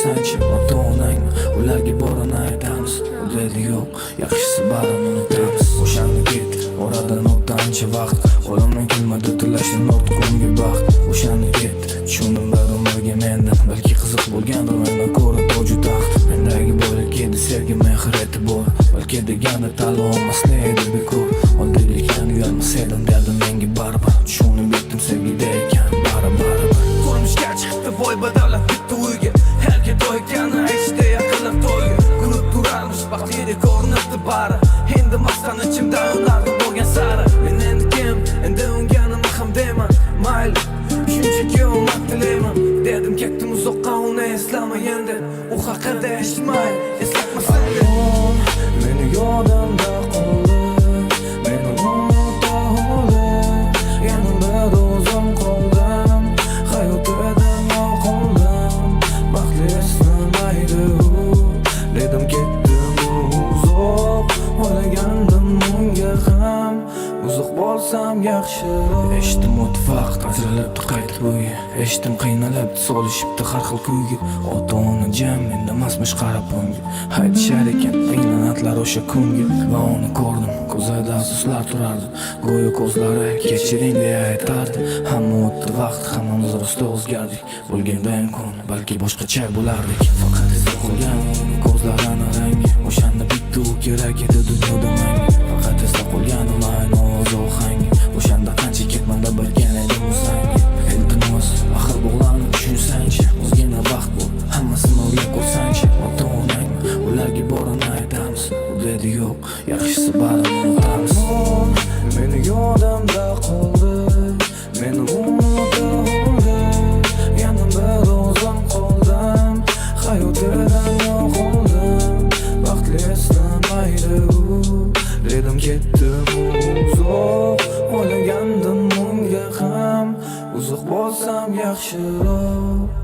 ko'rsanchi ota-onangni, ularga borini aytamiz. U dedi yo'q, yaxshisi barini unutamiz. O'shani ket, oradan o'tdi ancha vaqt, qo'limdan kelmadi tilashdan ortqonga baxt. O'shani ket, tushundim bir umrga menda, balki qiziq bo'lgandir mendan ko'ra toju taxt. Mendagi boylik edi sevgi mehr e'tibor, balki deganda tanlov olmasdi edi bekor. Oddiylikdan uyalmasaydim derdim menga baribir, tushunib yetdim sevgida ekan baribir. Turmushga chiqdi boy badavlat bitta uyga, herga to'y ekani aytishda yaqinlar to'yga. Kulib turarmish baxtli ko'rinibdi bari, endi mastan ichimda yonardi bo'lgan sari. Men endi kim, endi unga nima ham deyman, mayli shunchaki omad tilayman. Dedim ketdim uzoqqa, uni eslamay endi, u haqida eshitmay eslatmasin deb. Meni yodimda qoldi, meni unuta oldi, yana bir o'zim qoldim, hayotidan yo'qoldim, baxtli eslamaydi u. Dedim ketdim uzoq, o'ylagandim unga ham, uzoq bo'lsam yaxshi. Eshitdim o'tdi vaqt, ajralibdi qaytib uyga, eshitdim qiynalibdi, solishibdi har xil kuyga. Ota-ona jam menda emasmish qarab unga, aytishar ekan qiynaladilar o'sha kunga. Va uni ko'rdim, ko'zida afsuslar turardi, go'yo ko'zlari kechiring deya aytardi. Hamma o'tdi vaqt, hammamiz rosti o'zgardik, bo'lganda imkon balki boshqacha bo'lardik. Faqat esda qolgan uni ko'zlarining rangi, o'shanda bitta u kerak edi dunyoda menga. Faqat esda qolgan uning ovozi ohangi, o'shanda qancha ketmanda bilgan edim o'zangi. Iltimos, axir bog'larni tushunsanchi, o'zgina baxt bu, hammasini o'ylab ko'rsanchi ota-onangni, ularga borini aytamiz. U dedi yo'q, yaxshisi barini unutamiz. Meni yodimda qoldi, meni unuta oldi, yana bir o'zim qoldim, hayotidan yo'qoldim, baxtli eslamaydi u. Dedim ketdim uzoq, o'ylagandim unga ham, uzoq bo'lsam yaxshiroq.